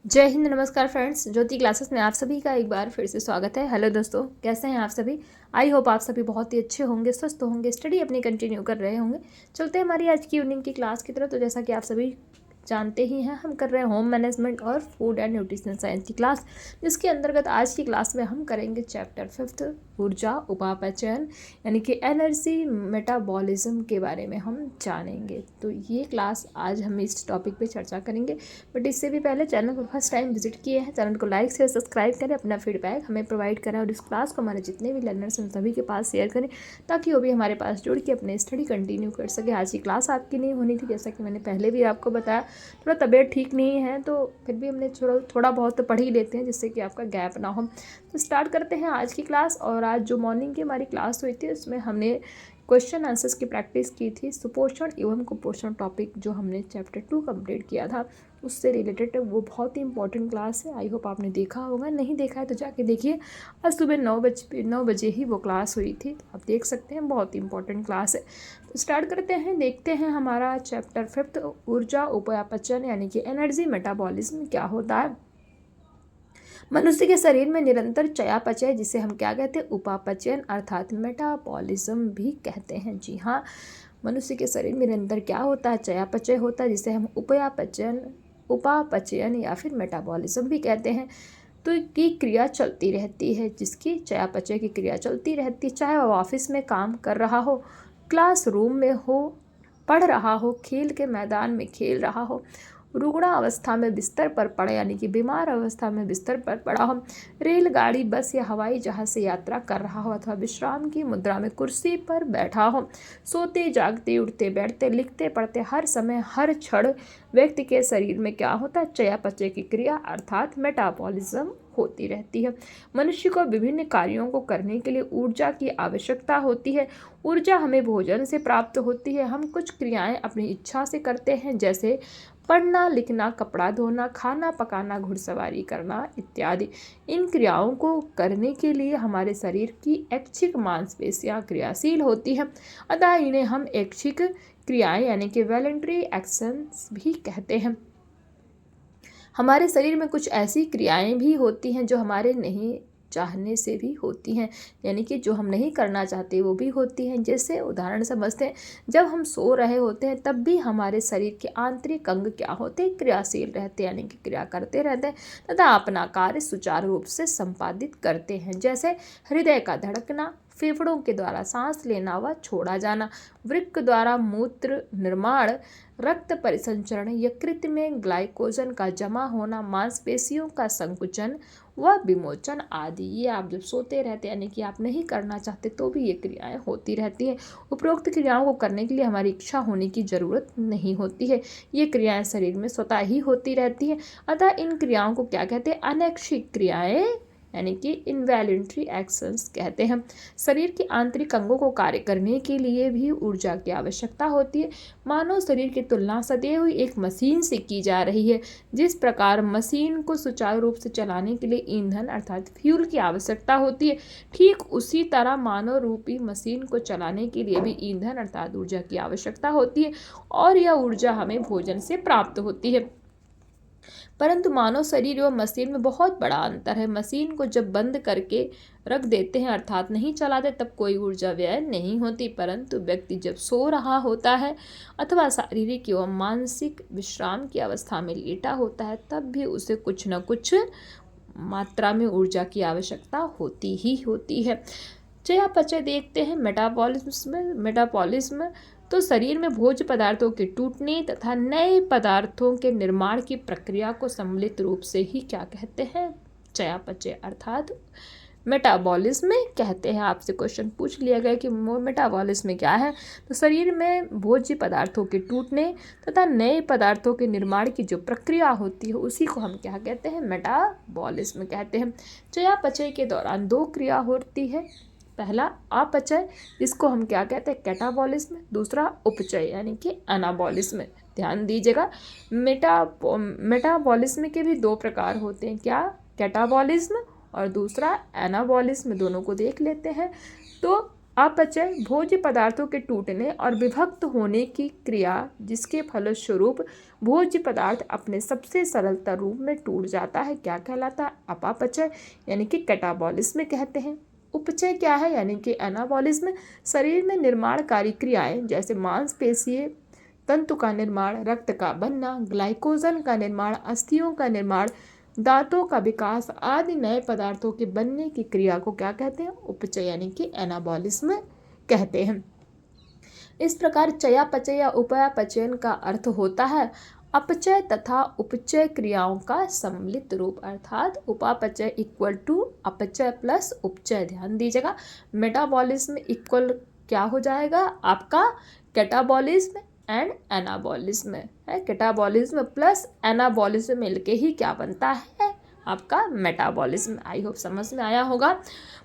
जय हिंद, नमस्कार फ्रेंड्स। ज्योति क्लासेस में आप सभी का एक बार फिर से स्वागत है। हेलो दोस्तों, कैसे हैं आप सभी। आई होप आप सभी बहुत ही अच्छे होंगे, स्वस्थ होंगे, स्टडी अपनी कंटिन्यू कर रहे होंगे। चलते हैं हमारी आज की इवनिंग की क्लास की तरफ। तो जैसा कि आप सभी जानते ही हैं, हम कर रहे हैं होम मैनेजमेंट और फूड एंड न्यूट्रिशन साइंस की क्लास, जिसके अंतर्गत आज की क्लास में हम करेंगे चैप्टर 5 ऊर्जा उपापचयन यानी कि एनर्जी मेटाबॉलिज्म के बारे में हम जानेंगे। तो ये क्लास आज हम इस टॉपिक पे चर्चा करेंगे। बट इससे भी पहले चैनल को फर्स्ट टाइम विजिट किए हैं, चैनल को लाइक शेयर सब्सक्राइब करें, अपना फीडबैक हमें प्रोवाइड करें और इस क्लास को हमारे जितने भी लर्नर्स हैं सभी के पास शेयर करें, ताकि वो भी हमारे पास जुड़ के अपने स्टडी कंटिन्यू कर सके। आज की क्लास आपकी नहीं होनी थी, जैसा कि मैंने पहले भी आपको बताया, थोड़ा तबीयत ठीक नहीं है, तो फिर भी हमने थोड़ा बहुत तो पढ़ ही लेते हैं, जिससे कि आपका गैप ना हो। तो स्टार्ट करते हैं आज की क्लास। और आज जो मॉर्निंग की हमारी क्लास हुई थी, उसमें हमने क्वेश्चन आंसर्स की प्रैक्टिस की थी। सुपोषण एवं कुपोषण टॉपिक जो हमने चैप्टर 2 कंप्लीट किया था, उससे रिलेटेड वो बहुत ही इंपॉर्टेंट क्लास है। आई होप आपने देखा होगा, नहीं देखा है तो जाके देखिए। आज सुबह 9 बजे ही वो क्लास हुई थी, तो आप देख सकते हैं, बहुत ही इंपॉर्टेंट क्लास है। तो स्टार्ट करते हैं, देखते हैं हमारा चैप्टर 5 ऊर्जा उपापचयन यानी कि एनर्जी मेटाबॉलिज्म क्या होता है। मनुष्य के शरीर में निरंतर चयापचय, जिसे हम क्या कहते हैं, उपापचयन अर्थात मेटाबॉलिज्म भी कहते हैं। जी हाँ, मनुष्य के शरीर में निरंतर क्या होता है, चयापचय होता है, जिसे हम उपापचयन या फिर मेटाबॉलिज्म भी कहते हैं। तो की क्रिया चलती रहती है, जिसकी चयापचय की क्रिया चलती रहती है, चाहे वह ऑफिस में काम कर रहा हो, क्लासरूम में हो, पढ़ रहा हो, खेल के मैदान में खेल रहा हो, रुग्ण अवस्था में बिस्तर पर पड़ा यानी कि बीमार अवस्था में बिस्तर पर पड़ा हो, रेलगाड़ी, बस या हवाई जहाज से यात्रा कर रहा हो, अथवा विश्राम की मुद्रा में कुर्सी पर बैठा हो, सोते जागते, उठते बैठते, लिखते पढ़ते, हर समय हर क्षण व्यक्ति के शरीर में क्या होता है, चयापचय की क्रिया अर्थात मेटाबॉलिज्म होती रहती है। मनुष्य को विभिन्न कार्यों को करने के लिए ऊर्जा की आवश्यकता होती है। ऊर्जा हमें भोजन से प्राप्त होती है। हम कुछ क्रियाएं अपनी इच्छा से करते हैं, जैसे पढ़ना, लिखना, कपड़ा धोना, खाना पकाना, घुड़सवारी करना इत्यादि। इन क्रियाओं को करने के लिए हमारे शरीर की ऐच्छिक मांसपेशियां क्रियाशील होती हैं, अतः इन्हें हम ऐच्छिक क्रियाएं यानी कि वॉलंटरी एक्शंस भी कहते हैं। हमारे शरीर में कुछ ऐसी क्रियाएं भी होती हैं जो हमारे नहीं चाहने से भी होती हैं, यानी कि जो हम नहीं करना चाहते वो भी होती हैं। जैसे उदाहरण समझते हैं, जब हम सो रहे होते हैं तब भी हमारे शरीर के आंतरिक अंग क्या होते हैं, क्रियाशील रहते हैं, यानी कि क्रिया करते रहते हैं तथा अपना कार्य सुचारू रूप से संपादित करते हैं। जैसे हृदय का धड़कना, फेफड़ों के द्वारा सांस लेना व छोड़ा जाना, वृक्क द्वारा मूत्र निर्माण, रक्त परिसंचरण, यकृत में ग्लाइकोजन का जमा होना, मांसपेशियों का संकुचन व विमोचन आदि। ये आप जब सोते रहते हैं, यानी कि आप नहीं करना चाहते, तो भी ये क्रियाएं होती रहती हैं। उपरोक्त क्रियाओं को करने के लिए हमारी इच्छा होने की जरूरत नहीं होती है, ये क्रियाएं शरीर में स्वतः ही होती रहती हैं। अतः इन क्रियाओं को क्या कहते हैं, अनैच्छिक क्रियाएं यानी कि इनवॉलंटरी एक्शंस कहते हैं। शरीर के आंतरिक अंगों को कार्य करने के लिए भी ऊर्जा की आवश्यकता होती है। मानव शरीर की तुलना सदैव एक मशीन से की जा रही है। जिस प्रकार मशीन को सुचारू रूप से चलाने के लिए ईंधन अर्थात फ्यूल की आवश्यकता होती है, ठीक उसी तरह मानव रूपी मशीन को चलाने के लिए भी ईंधन अर्थात ऊर्जा की आवश्यकता होती है, और यह ऊर्जा हमें भोजन से प्राप्त होती है। परंतु मानव शरीर एवं मशीन में बहुत बड़ा अंतर है। मशीन को जब बंद करके रख देते हैं अर्थात नहीं चलाते, तब कोई ऊर्जा व्यय नहीं होती, परंतु व्यक्ति जब सो रहा होता है अथवा शारीरिक एवं मानसिक विश्राम की अवस्था में लेटा होता है, तब भी उसे कुछ न कुछ मात्रा में ऊर्जा की आवश्यकता होती ही होती है। चयापचय देखते हैं, मेटाबॉलिज्म तो शरीर में भोज्य पदार्थों के टूटने तथा नए पदार्थों के निर्माण की प्रक्रिया को सम्मिलित रूप से ही क्या कहते हैं, चयापचय अर्थात मेटाबॉलिज्म कहते हैं। आपसे क्वेश्चन पूछ लिया गया कि मेटाबॉलिज्म क्या है, तो शरीर में भोज्य पदार्थों के टूटने तथा नए पदार्थों के निर्माण की जो प्रक्रिया होती है, उसी को हम क्या कहते हैं, मेटाबॉलिज्म कहते हैं। चयापचय के दौरान दो क्रिया होती है, पहला अपचय, जिसको हम क्या कहते हैं, कैटाबॉलिज्म, दूसरा उपचय यानी कि एनाबॉलिज्म। ध्यान दीजिएगा, मेटाबॉलिज्म के भी दो प्रकार होते हैं, क्या, कैटाबॉलिज्म और दूसरा एनाबॉलिज्म। दोनों को देख लेते हैं। तो अपचय भोज्य पदार्थों के टूटने और विभक्त होने की क्रिया जिसके फलस्वरूप भोज्य पदार्थ अपने सबसे सरलता रूप में टूट जाता है, क्या कहलाता है? अपापचय यानी कि कैटाबॉलिज्म कहते हैं। उपचय क्या है? यानी कि एनाबॉलिज्म शरीर में निर्माणकारी क्रियाएं जैसे मांसपेशीय तंतु का निर्माण, रक्त का बनना, ग्लाइकोजन का निर्माण, अस्थियों का निर्माण, दांतों का विकास आदि नए पदार्थों के बनने की क्रिया को क्या कहते हैं? उपचय यानी कि एनाबॉलिज्म कहते हैं। इस प्रकार चयापचय या उपापचयन का अर्थ होता है अपचय तथा उपचय क्रियाओं का सम्मिलित रूप, अर्थात उपापचय इक्वल टू अपचय प्लस उपचय। ध्यान दीजिएगा, मेटाबॉलिज्म इक्वल क्या हो जाएगा आपका? कैटाबॉलिज्म एंड एनाबॉलिज्म है। कैटाबॉलिज्म प्लस एनाबॉलिज्म मिलके ही क्या बनता है? आपका मेटाबॉलिज्म। आई होप समझ में आया होगा।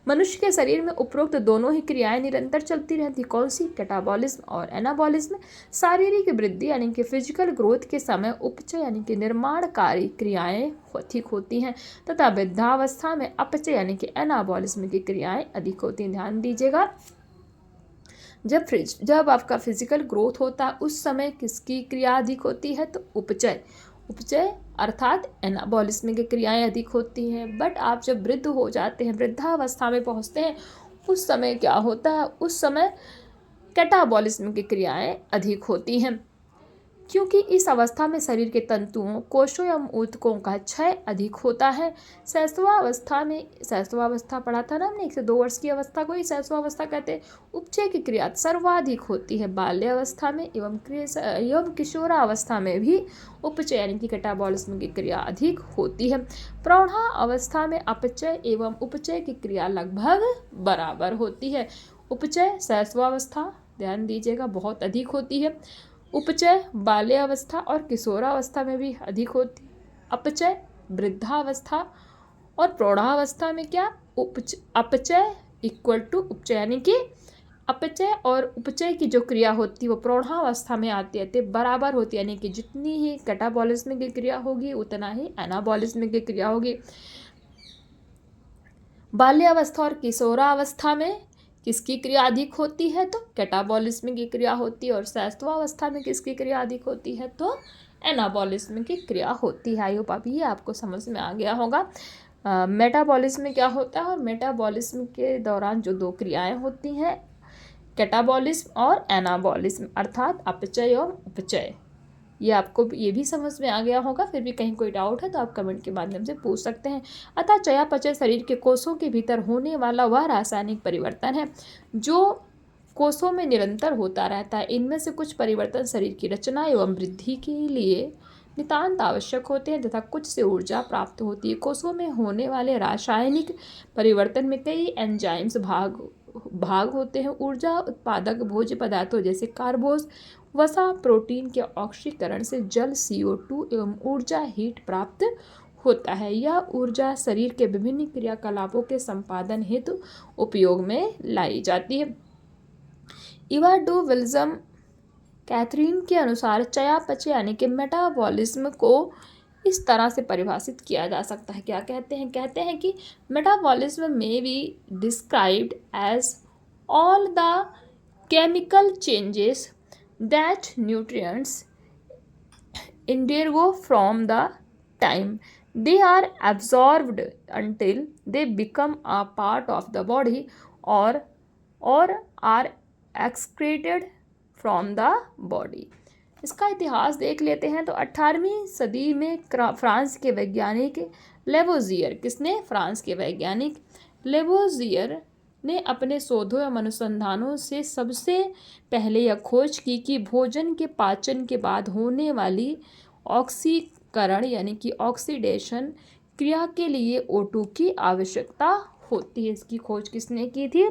मनुष्य के शरीर में उपरोक्त दोनों ही क्रियाएं निरंतर चलती रहती। कौन सी? कैटाबॉलिज्म और एनाबॉलिज्म। शारीरिक वृद्धि यानी कि फिजिकल ग्रोथ के समय उपचय यानी कि निर्माणकारी क्रियाएं अधिक होती हैं तथा वृद्धावस्था में अपचय यानी कि एनाबॉलिज्म की क्रियाएं अधिक होती हैं। ध्यान दीजिएगा, जब आपका फिजिकल ग्रोथ होता है उस समय किसकी क्रिया अधिक होती है? तो उपचय अर्थात एनाबॉलिज्म की क्रियाएं अधिक होती हैं। बट आप जब वृद्ध हो जाते हैं, वृद्धावस्था में पहुंचते हैं, उस समय क्या होता है? उस समय कैटाबॉलिज्म की क्रियाएं अधिक होती हैं, क्योंकि इस अवस्था में शरीर के तंतुओं, कोशों एवं ऊतकों का क्षय अधिक होता है। शैशवावस्था पढ़ा था ना हमने, 1 से 2 वर्ष की अवस्था को ही शैशवावस्था कहते हैं। उपचय की क्रिया सर्वाधिक होती है बाल्यावस्था में एवं किशोरावस्था में भी उपचय यानी कि कैटाबॉलिज्म की क्रिया अधिक होती है। प्रौढ़ावस्था में अपचय एवं उपचय की क्रिया लगभग बराबर होती है। उपचय शैशवावस्था, ध्यान दीजिएगा, बहुत अधिक होती है। उपचय बाल्यावस्था और किशोरावस्था में भी अधिक होती। अपचय वृद्धावस्था और प्रौढ़ावस्था में क्या? अपचय इक्वल टू उपचय, यानी कि अपचय और उपचय की जो क्रिया होती है वो प्रौढ़ावस्था में आते आते बराबर होती है, यानी कि जितनी ही कैटाबॉलिज्म की क्रिया होगी उतना ही एनाबॉलिज्म की क्रिया होगी। बाल्यावस्था और किशोरावस्था में किसकी क्रिया अधिक होती है? तो कैटाबॉलिज्म की क्रिया होती है। और शैशवावस्था में किसकी क्रिया अधिक होती है? तो एनाबॉलिज्म की क्रिया होती है। आई होप अभी आपको समझ में आ गया होगा मेटाबॉलिज्म में क्या होता है। और मेटाबॉलिज्म के दौरान जो 2 क्रियाएं होती हैं, कैटाबॉलिज्म और एनाबॉलिज्म, अर्थात अपचय और उपचय, ये आपको ये भी समझ में आ गया होगा। फिर भी कहीं कोई डाउट है तो आप कमेंट के माध्यम से पूछ सकते हैं। अतः चयापचय शरीर के कोषों के भीतर होने वाला वह रासायनिक परिवर्तन है जो कोषों में निरंतर होता रहता है। इनमें से कुछ परिवर्तन शरीर की रचना एवं वृद्धि के लिए नितांत आवश्यक होते हैं तथा कुछ से ऊर्जा प्राप्त होती है। कोषों में होने वाले रासायनिक परिवर्तन में कई एंजाइम्स भाग होते हैं। ऊर्जा उत्पादक भोज्य पदार्थों जैसे कार्बोज, वसा, प्रोटीन के ऑक्सीकरण से जल CO2 एवं ऊर्जा हीट प्राप्त होता है। यह ऊर्जा शरीर के विभिन्न क्रियाकलापों के संपादन हेतु उपयोग में लाई जाती है। इवाडो विल्जम कैथरीन के अनुसार चयापचय यानी कि मेटाबॉलिज्म को इस तरह से परिभाषित किया जा सकता है। क्या कहते हैं? कहते हैं कि मेटाबॉलिज्म में be described as all the chemical changes that nutrients undergo from the time they are absorbed until they become a part of the body or are excreted from the body। इसका इतिहास देख लेते हैं तो 18वीं सदी में France के वैज्ञानिक लेवोजियर, किसने? फ्रांस के वैज्ञानिक लेवोजियर ने अपने शोधों एवं अनुसंधानों से सबसे पहले यह खोज की कि भोजन के पाचन के बाद होने वाली ऑक्सीकरण यानी कि ऑक्सीडेशन क्रिया के लिए O2 की आवश्यकता होती है। इसकी खोज किसने की थी?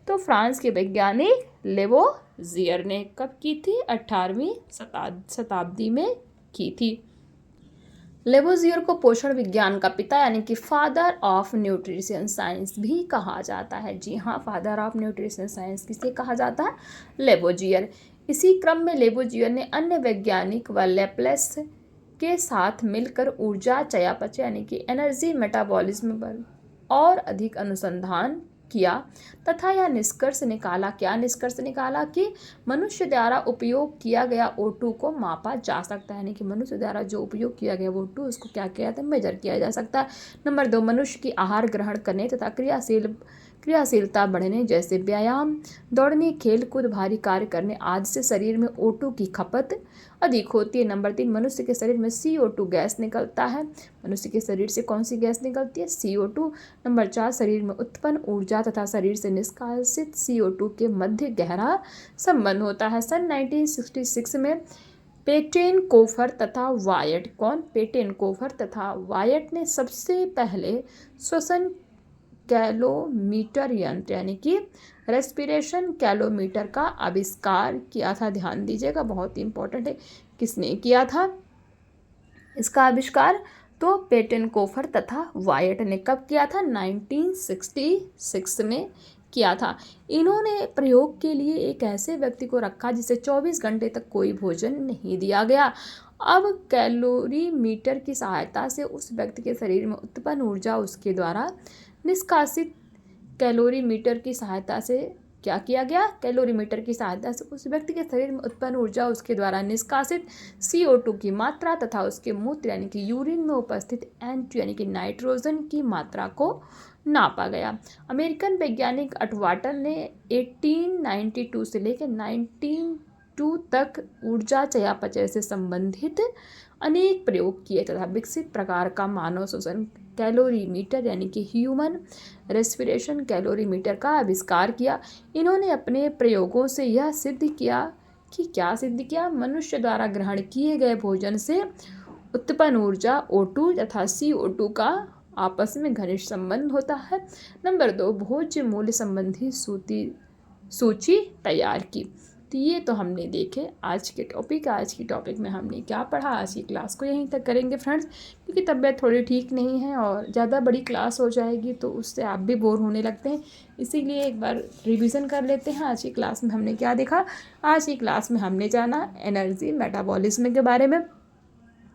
तो फ्रांस के वैज्ञानिक लेवोजियर ने। कब की थी? 18वीं शताब्दी में की थी। लेवोजियर को पोषण विज्ञान का पिता यानी कि फादर ऑफ न्यूट्रिशन साइंस भी कहा जाता है। जी हाँ, फादर ऑफ न्यूट्रिशन साइंस किसे कहा जाता है? लेवोजियर। इसी क्रम में लेवोजियर ने अन्य वैज्ञानिक व लैप्लेस के साथ मिलकर ऊर्जा चयापचय यानी कि एनर्जी मेटाबॉलिज्म पर और अधिक अनुसंधान किया तथा यह निष्कर्ष निकाला, क्या निष्कर्ष निकाला कि मनुष्य द्वारा उपयोग किया गया O2 को मापा जा सकता है, यानी कि मनुष्य द्वारा जो उपयोग किया गया O2 उसको क्या किया जाता है, मेजर किया जा सकता है। नंबर 2, मनुष्य की आहार ग्रहण करने तथा क्रियाशीलता बढ़ने जैसे व्यायाम, दौड़ने, खेल कूद, भारी कार्य करने आदि से शरीर में O2 की खपत अधिक होती है। नंबर 3, मनुष्य के शरीर में CO2 गैस निकलता है। मनुष्य के शरीर से कौन सी गैस निकलती है, CO2। नंबर 4, शरीर में उत्पन्न ऊर्जा तथा शरीर से निष्कासित CO2 के मध्य गहरा संबंध होता है। सन 1966 में पेटेनकोफर तथा वायट, कौन, पेटेनकोफर तथा वायट ने सबसे पहले श्वसन कैलोमीटर यंत्र यानी कि रेस्पिरेशन कैलोमीटर का आविष्कार किया था। ध्यान दीजिएगा, बहुत ही इंपॉर्टेंट है। किसने किया था इसका आविष्कार, तो पेटेनकोफर तथा वायट ने कब किया था, 1966 में किया था। इन्होंने प्रयोग के लिए एक ऐसे व्यक्ति को रखा जिसे 24 घंटे तक कोई भोजन नहीं दिया गया। अब कैलोरीमीटर की सहायता से उस व्यक्ति के शरीर में उत्पन्न ऊर्जा उसके द्वारा निष्कासित कैलोरीमीटर की सहायता से क्या किया गया, कैलोरीमीटर की सहायता से उस व्यक्ति के शरीर में उत्पन्न ऊर्जा उसके द्वारा निष्कासित CO2 की मात्रा तथा उसके मूत्र यानी कि यूरिन में उपस्थित N2 यानी कि नाइट्रोजन की मात्रा को नापा गया। अमेरिकन वैज्ञानिक अटवाटर ने 1892 से लेकर 1902 तक ऊर्जा चयापचय से संबंधित अनेक प्रयोग किए तथा विकसित प्रकार का मानव श्वसन कैलोरीमीटर यानी कि ह्यूमन रेस्पिरेशन कैलोरीमीटर का आविष्कार किया। इन्होंने अपने प्रयोगों से यह सिद्ध किया कि क्या सिद्ध किया, मनुष्य द्वारा ग्रहण किए गए भोजन से उत्पन्न ऊर्जा O2 तथा CO2 का आपस में घनिष्ठ संबंध होता है। नंबर 2, भोज्य मूल्य संबंधी सूची तैयार की। तो ये तो हमने देखे आज के टॉपिक में हमने क्या पढ़ा। आज की क्लास को यहीं तक करेंगे फ्रेंड्स, क्योंकि तबीयत थोड़ी ठीक नहीं है और ज़्यादा बड़ी क्लास हो जाएगी तो उससे आप भी बोर होने लगते हैं। इसीलिए एक बार रिवीजन कर लेते हैं। आज की क्लास में हमने क्या देखा, आज की क्लास में हमने जाना एनर्जी मेटाबॉलिज्म के बारे में।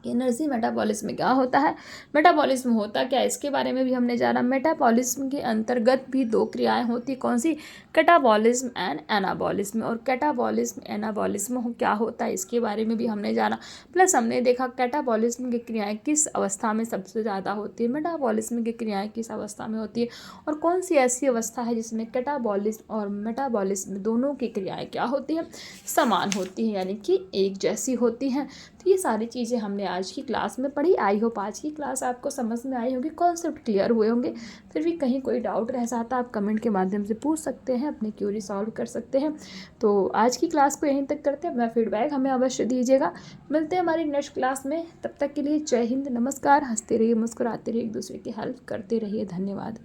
एनर्जी मेटाबॉलिज्म क्या होता है, मेटाबॉलिज्म होता क्या, इसके बारे में भी हमने जाना। मेटाबॉलिज्म के अंतर्गत भी 2 क्रियाएं होती, कौन सी, कैटाबॉलिज्म एंड एनाबॉलिज्म। और कैटाबॉलिज्म एनाबॉलिज्म क्या होता है इसके बारे में भी हमने जाना। प्लस हमने देखा कैटाबॉलिज्म की क्रियाएं किस अवस्था में सबसे ज़्यादा होती है, मेटाबॉलिज्म की क्रियाएं किस अवस्था में होती है, और कौन सी ऐसी अवस्था है जिसमें कैटाबॉलिज्म और मेटाबॉलिज्म दोनों की क्रियाएं क्या होती हैं, समान होती हैं, यानी कि एक जैसी होती हैं। तो ये सारी चीज़ें हमने आज की क्लास में पढ़ी। आई होप आज की क्लास आपको समझ में आई होगी, कॉन्सेप्ट क्लियर हुए होंगे। फिर भी कहीं कोई डाउट रह जाता आप कमेंट के माध्यम से पूछ सकते हैं, अपनी क्यूरी सॉल्व कर सकते हैं। तो आज की क्लास को यहीं तक करते हैं, अपना फीडबैक हमें अवश्य दीजिएगा। मिलते हैं हमारी नेक्स्ट क्लास में, तब तक के लिए जय हिंद, नमस्कार। हंसते रहिए, मुस्कुराते रहिए, एक दूसरे की हेल्प करते रहिए। धन्यवाद।